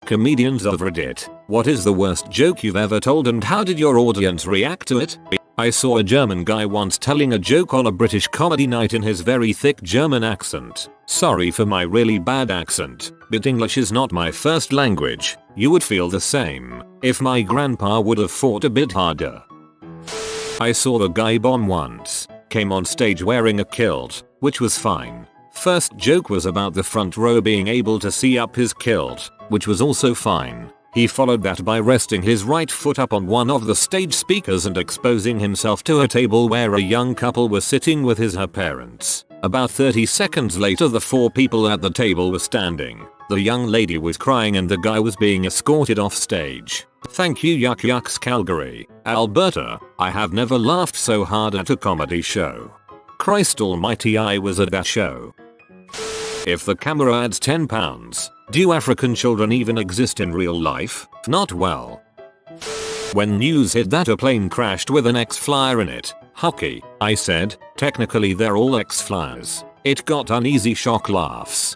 Comedians of Reddit, what is the worst joke you've ever told and how did your audience react to it? I saw a German guy once telling a joke on a British comedy night in his very thick German accent. Sorry for my really bad accent, but English is not my first language. You would feel the same if my grandpa would have fought a bit harder. I saw the guy bomb once. Came on stage wearing a kilt, which was fine. First joke was about the front row being able to see up his kilt, which was also fine. He followed that by resting his right foot up on one of the stage speakers and exposing himself to a table where a young couple were sitting with her parents. About 30 seconds later the 4 people at the table were standing. The young lady was crying and the guy was being escorted off stage. Thank you Yuck Yucks Calgary, Alberta. I have never laughed so hard at a comedy show. Christ almighty, I was at that show. If the camera adds 10 pounds, do African children even exist in real life? Not well. When news hit that a plane crashed with an ex-flyer in it, hockey, I said, technically they're all ex-flyers. It got uneasy shock laughs.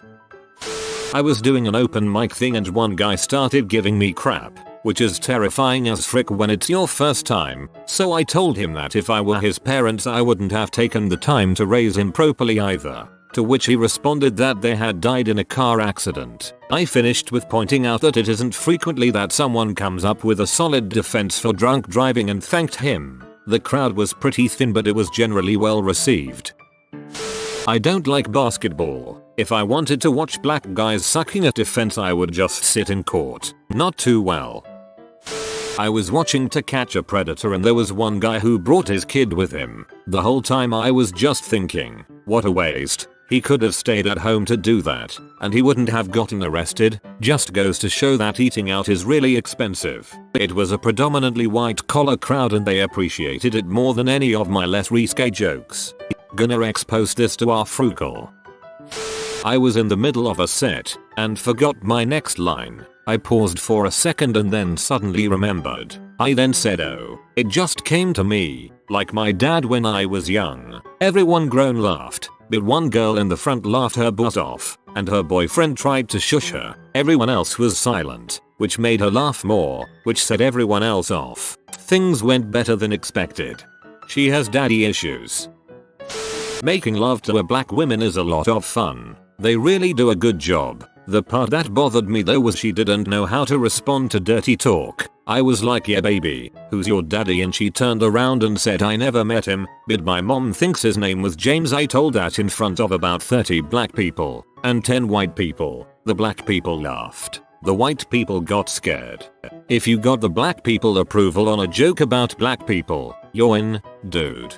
I was doing an open mic thing and one guy started giving me crap, which is terrifying as frick when it's your first time, so I told him that if I were his parents I wouldn't have taken the time to raise him properly either. To which he responded that they had died in a car accident. I finished with pointing out that it isn't frequently that someone comes up with a solid defense for drunk driving and thanked him. The crowd was pretty thin but it was generally well received. I don't like basketball. If I wanted to watch black guys sucking at defense I would just sit in court. Not too well. I was watching To Catch a Predator and there was one guy who brought his kid with him. The whole time I was just thinking, what a waste. He could have stayed at home to do that, and he wouldn't have gotten arrested. Just goes to show that eating out is really expensive. It was a predominantly white collar crowd and they appreciated it more than any of my less risque jokes. Gonna expose this to our frugal. I was in the middle of a set, and forgot my next line. I paused for a second and then suddenly remembered. I then said oh, it just came to me, like my dad when I was young. Everyone grown laughed. But one girl in the front laughed her butt off, and her boyfriend tried to shush her. Everyone else was silent, which made her laugh more, which set everyone else off. Things went better than expected. She has daddy issues. Making love to a black woman is a lot of fun. They really do a good job. The part that bothered me though was she didn't know how to respond to dirty talk. I was like, yeah baby, who's your daddy? And she turned around and said I never met him, but my mom thinks his name was James. I told that in front of about 30 black people and 10 white people. The black people laughed. The white people got scared. If you got the black people approval on a joke about black people, you're in, dude.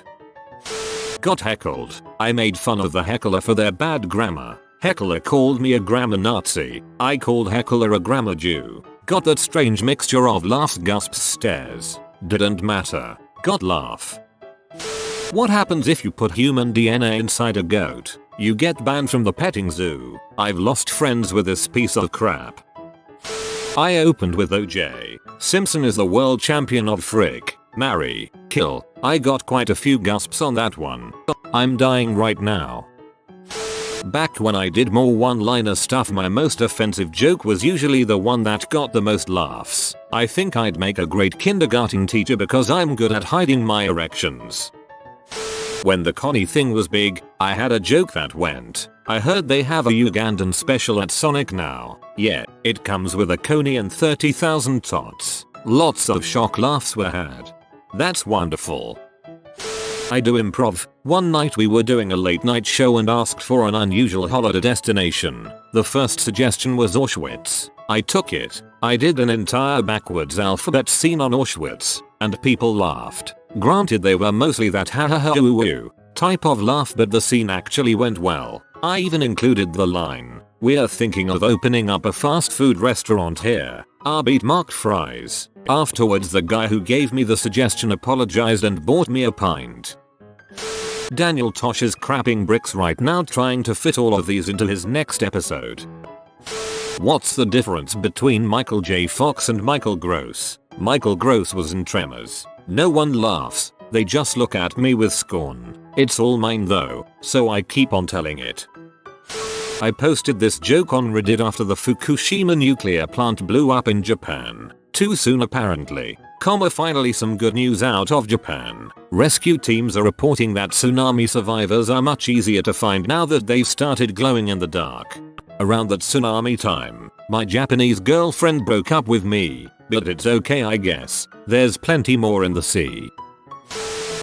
Got heckled. I made fun of the heckler for their bad grammar. Heckler called me a grammar Nazi. I called heckler a grammar Jew. Got that strange mixture of laughs, gasps, stares. Didn't matter. Got laugh. What happens if you put human DNA inside a goat? You get banned from the petting zoo. I've lost friends with this piece of crap. I opened with OJ. Simpson is the world champion of frick, marry, kill. I got quite a few gasps on that one. I'm dying right now. Back when I did more one-liner stuff, my most offensive joke was usually the one that got the most laughs. I think I'd make a great kindergarten teacher because I'm good at hiding my erections. When the Connie thing was big, I had a joke that went, I heard they have a Ugandan special at Sonic now. Yeah, it comes with a Coney and 30,000 tots. Lots of shock laughs were had. That's wonderful. I do improv. One night we were doing a late night show and asked for an unusual holiday destination. The first suggestion was Auschwitz. I took it. I did an entire backwards alphabet scene on Auschwitz, and people laughed. Granted they were mostly that ha ha ha ooh ooh type of laugh, but the scene actually went well. I even included the line, "We're thinking of opening up a fast food restaurant here. Our beat marked fries." Afterwards the guy who gave me the suggestion apologized and bought me a pint. Daniel Tosh is crapping bricks right now trying to fit all of these into his next episode. What's the difference between Michael J. Fox and Michael Gross? Michael Gross was in Tremors. No one laughs, they just look at me with scorn. It's all mine though, so I keep on telling it. I posted this joke on Reddit after the Fukushima nuclear plant blew up in Japan. Too soon apparently. Finally some good news out of Japan. Rescue teams are reporting that tsunami survivors are much easier to find now that they've started glowing in the dark. Around that tsunami time, my Japanese girlfriend broke up with me, but it's okay I guess. There's plenty more in the sea.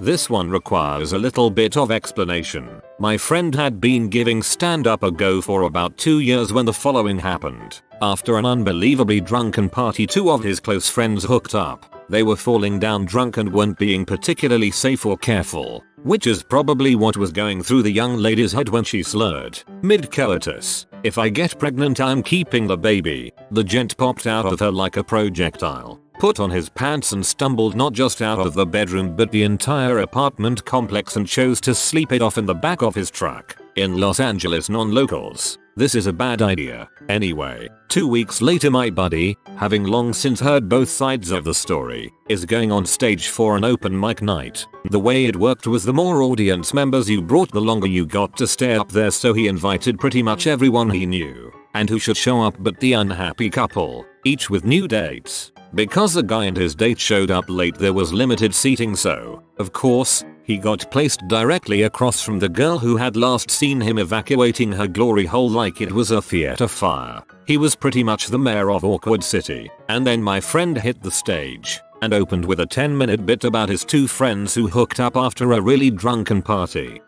This one requires a little bit of explanation. My friend had been giving stand-up a go for about 2 years when the following happened. After an unbelievably drunken party, 2 of his close friends hooked up. They were falling down drunk and weren't being particularly safe or careful, which is probably what was going through the young lady's head when she slurred, mid-coitus, "If I get pregnant I'm keeping the baby." The gent popped out of her like a projectile, put on his pants and stumbled not just out of the bedroom but the entire apartment complex and chose to sleep it off in the back of his truck. In Los Angeles non-locals, this is a bad idea. Anyway, 2 weeks later my buddy, having long since heard both sides of the story, is going on stage for an open mic night. The way it worked was the more audience members you brought the longer you got to stay up there, so he invited pretty much everyone he knew and who should show up but the unhappy couple, each with new dates. Because the guy and his date showed up late there was limited seating, so, of course, he got placed directly across from the girl who had last seen him evacuating her glory hole like it was a theater fire. He was pretty much the mayor of Awkward City. And then my friend hit the stage and opened with a 10-minute bit about his 2 friends who hooked up after a really drunken party.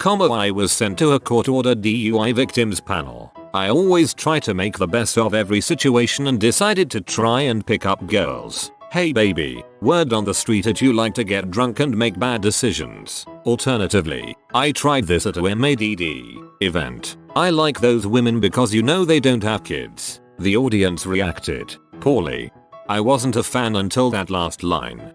I was sent to a court-ordered DUI victims panel. I always try to make the best of every situation and decided to try and pick up girls. Hey baby, word on the street that you like to get drunk and make bad decisions. Alternatively, I tried this at a MADD event. I like those women because you know they don't have kids. The audience reacted poorly. I wasn't a fan until that last line.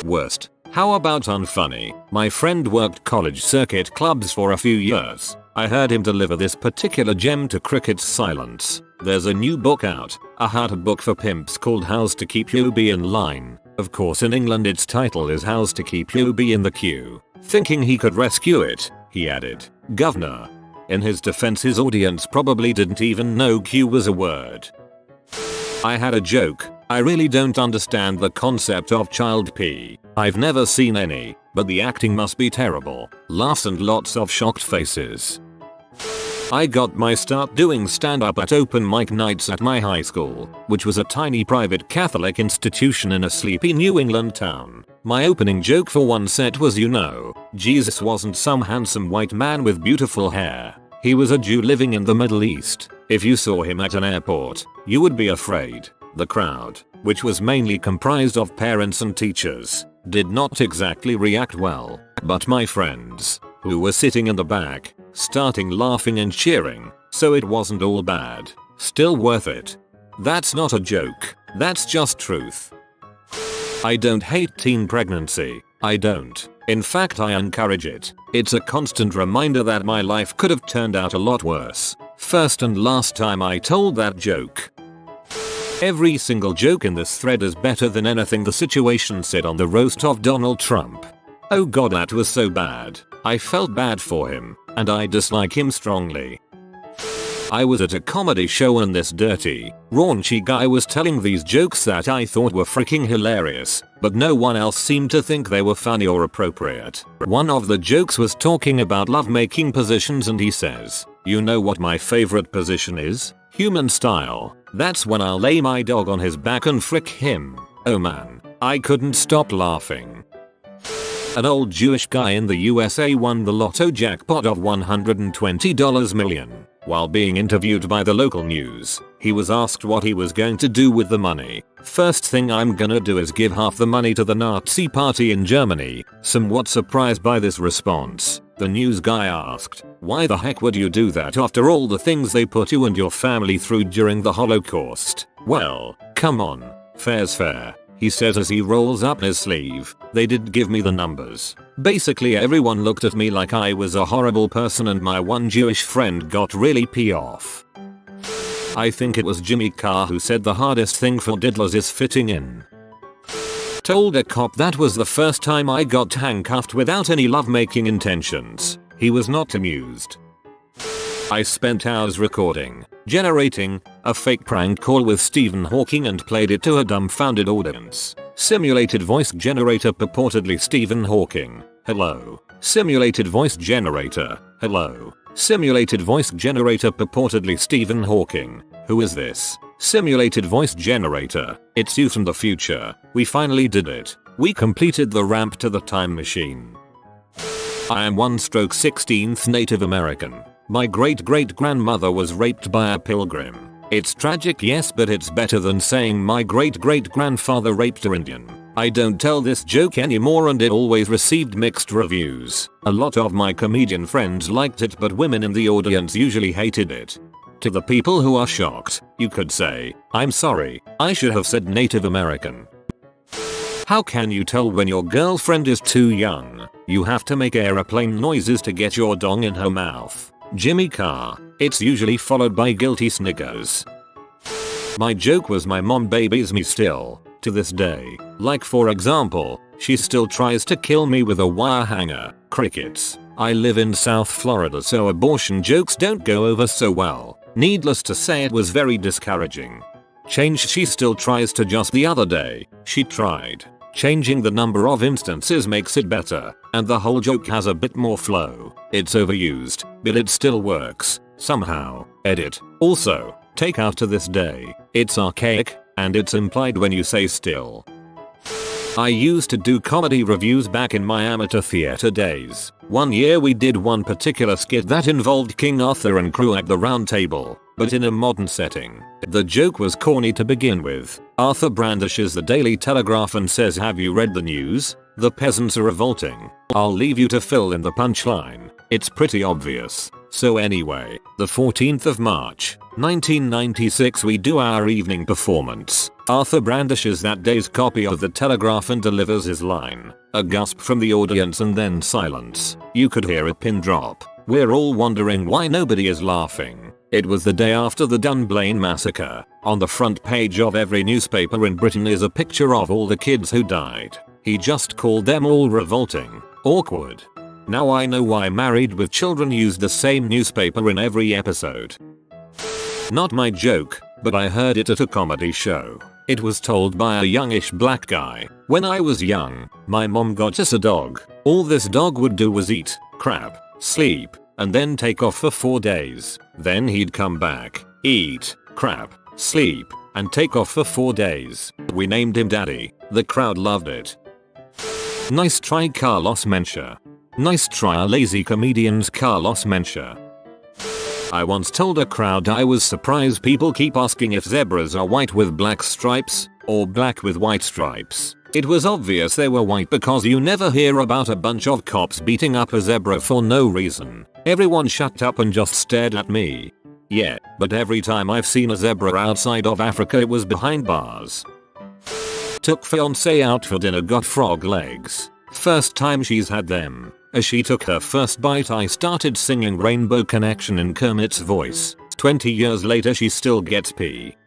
Worst. How about unfunny? My friend worked college circuit clubs for a few years. I heard him deliver this particular gem to cricket's silence. There's a new book out, a how-to book for pimps called How's to Keep You Bee in Line. Of course in England its title is How's to Keep You Bee in the Queue. Thinking he could rescue it, he added, "Governor." In his defense his audience probably didn't even know queue was a word. I had a joke. I really don't understand the concept of child pee. I've never seen any, but the acting must be terrible. Laughs and lots of shocked faces. I got my start doing stand-up at open mic nights at my high school, which was a tiny private Catholic institution in a sleepy New England town. My opening joke for one set was, you know, Jesus wasn't some handsome white man with beautiful hair. He was a Jew living in the Middle East. If you saw him at an airport, you would be afraid. The crowd, which was mainly comprised of parents and teachers, did not exactly react well, but my friends, who were sitting in the back, starting laughing and cheering, so it wasn't all bad. Still worth it. That's not a joke, that's just truth. I don't hate teen pregnancy, I don't. In fact I encourage it. It's a constant reminder that my life could have turned out a lot worse. First and last time I told that joke. Every single joke in this thread is better than anything the situation said on the roast of Donald Trump. Oh god, that was so bad. I felt bad for him, and I dislike him strongly. I was at a comedy show and this dirty, raunchy guy was telling these jokes that I thought were freaking hilarious, but no one else seemed to think they were funny or appropriate. One of the jokes was talking about lovemaking positions and he says, "You know what my favorite position is? Human style. That's when I'll lay my dog on his back and frick him." Oh man, I couldn't stop laughing. An old Jewish guy in the USA won the lotto jackpot of $120 million. While being interviewed by the local news, he was asked what he was going to do with the money. "First thing I'm gonna do is give half the money to the Nazi party in Germany." Somewhat surprised by this response, the news guy asked, "Why the heck would you do that after all the things they put you and your family through during the Holocaust?" "Well, come on, fair's fair," he says as he rolls up his sleeve. "They did give me the numbers. Basically everyone looked at me like I was a horrible person and my one Jewish friend got really pee off." I think it was Jimmy Carr who said the hardest thing for diddlers is fitting in. Told a cop that was the first time I got handcuffed without any lovemaking intentions. He was not amused. I spent hours recording, generating, a fake prank call with Stephen Hawking and played it to a dumbfounded audience. Simulated voice generator purportedly Stephen Hawking. Hello. Simulated voice generator. Hello. Simulated voice generator purportedly Stephen Hawking. Who is this? Simulated voice generator. It's you from the future. We finally did it. We completed the ramp to the time machine. I am 1/16th Native American. My great-great-grandmother was raped by a pilgrim. It's tragic, yes, but it's better than saying my great-great-grandfather raped an Indian. I don't tell this joke anymore and it always received mixed reviews. A lot of my comedian friends liked it but women in the audience usually hated it. To the people who are shocked, you could say, I'm sorry, I should have said Native American. How can you tell when your girlfriend is too young? You have to make aeroplane noises to get your dong in her mouth. Jimmy Carr. It's usually followed by guilty sniggers. My joke was my mom babies me still, to this day. Like for example, she still tries to kill me with a wire hanger. Crickets. I live in South Florida so abortion jokes don't go over so well. Needless to say it was very discouraging. Change she still tries to just the other day, she tried. Changing the number of instances makes it better, and the whole joke has a bit more flow. It's overused, but it still works, somehow. Edit. Also, take out to this day. It's archaic, and it's implied when you say still. I used to do comedy reviews back in my amateur theater days. One year we did one particular skit that involved King Arthur and crew at the round table, but in a modern setting. The joke was corny to begin with. Arthur brandishes the Daily Telegraph and says, "Have you read the news? The peasants are revolting." I'll leave you to fill in the punchline. It's pretty obvious. So anyway, the 14th of March, 1996 we do our evening performance. Arthur brandishes that day's copy of the Telegraph and delivers his line. A gasp from the audience and then silence. You could hear a pin drop. We're all wondering why nobody is laughing. It was the day after the Dunblane massacre. On the front page of every newspaper in Britain is a picture of all the kids who died. He just called them all revolting. Awkward. Now I know why Married with Children used the same newspaper in every episode. Not my joke, but I heard it at a comedy show. It was told by a youngish black guy. When I was young, my mom got us a dog. All this dog would do was eat, crap, sleep, and then take off for 4 days. Then he'd come back, eat, crap, sleep, and take off for 4 days. We named him Daddy. The crowd loved it. Nice try, Carlos Mencia. Nice try, lazy comedians, Carlos Mencia. I once told a crowd I was surprised people keep asking if zebras are white with black stripes or black with white stripes. It was obvious they were white because you never hear about a bunch of cops beating up a zebra for no reason. Everyone shut up and just stared at me. Yeah, but every time I've seen a zebra outside of Africa it was behind bars. Took fiancé out for dinner, got frog legs. First time she's had them. As she took her first bite I started singing Rainbow Connection in Kermit's voice. 20 years later she still gets pee.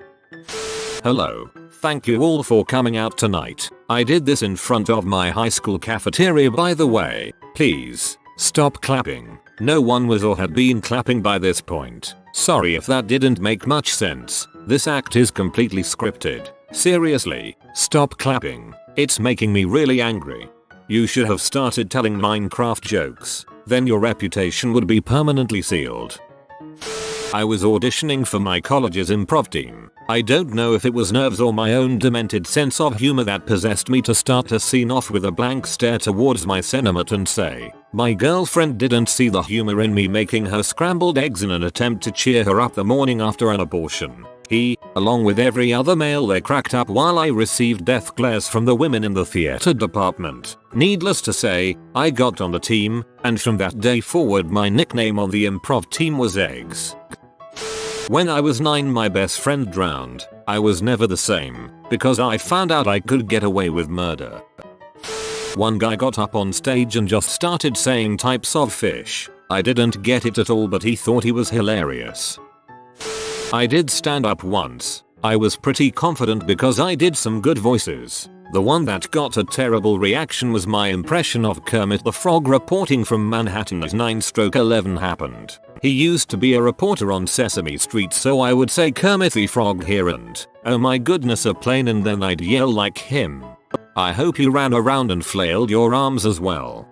Hello. Thank you all for coming out tonight. I did this in front of my high school cafeteria by the way. Please, stop clapping. No one was or had been clapping by this point. Sorry if that didn't make much sense. This act is completely scripted. Seriously, stop clapping. It's making me really angry. You should have started telling Minecraft jokes. Then your reputation would be permanently sealed. I was auditioning for my college's improv team. I don't know if it was nerves or my own demented sense of humor that possessed me to start a scene off with a blank stare towards my Cinemat and say, my girlfriend didn't see the humor in me making her scrambled eggs in an attempt to cheer her up the morning after an abortion. He, along with every other male there, cracked up while I received death glares from the women in the theater department. Needless to say, I got on the team, and from that day forward my nickname on the improv team was Eggs. When I was 9 my best friend drowned. I was never the same, because I found out I could get away with murder. One guy got up on stage and just started saying types of fish. I didn't get it at all but he thought he was hilarious. I did stand up once. I was pretty confident because I did some good voices. The one that got a terrible reaction was my impression of Kermit the Frog reporting from Manhattan as 9/11 happened. He used to be a reporter on Sesame Street, so I would say Kermit the Frog here and, oh my goodness, a plane, and then I'd yell like him. I hope you ran around and flailed your arms as well.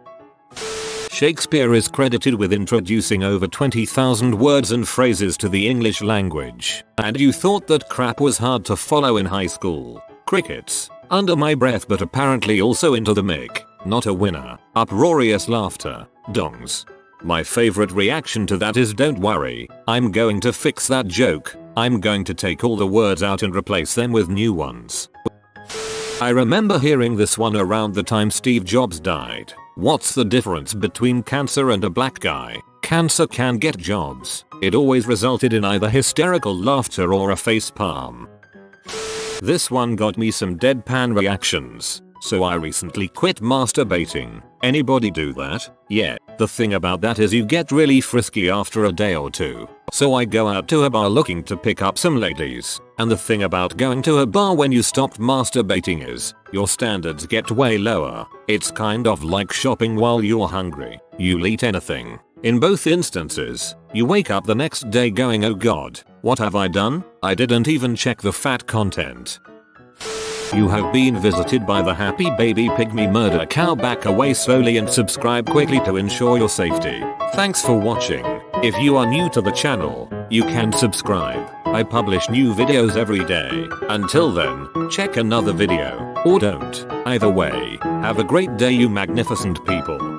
Shakespeare is credited with introducing over 20,000 words and phrases to the English language. And you thought that crap was hard to follow in high school. Crickets. Under my breath, but apparently also into the mic. Not a winner. Uproarious laughter. Dongs. My favorite reaction to that is, don't worry, I'm going to fix that joke. I'm going to take all the words out and replace them with new ones. I remember hearing this one around the time Steve Jobs died. What's the difference between cancer and a black guy? Cancer can get jobs. It always resulted in either hysterical laughter or a facepalm. This one got me some deadpan reactions. So I recently quit masturbating. Anybody do that? Yeah, the thing about that is you get really frisky after a day or two. So I go out to a bar looking to pick up some ladies. And the thing about going to a bar when you stopped masturbating is, your standards get way lower. It's kind of like shopping while you're hungry. You'll eat anything. In both instances, you wake up the next day going, oh god, what have I done? I didn't even check the fat content. You have been visited by the happy baby pygmy murder cow. Back away slowly and subscribe quickly to ensure your safety. Thanks for watching. If you are new to the channel, you can subscribe. I publish new videos every day. Until then, check another video, or don't. Either way, have a great day, you magnificent people.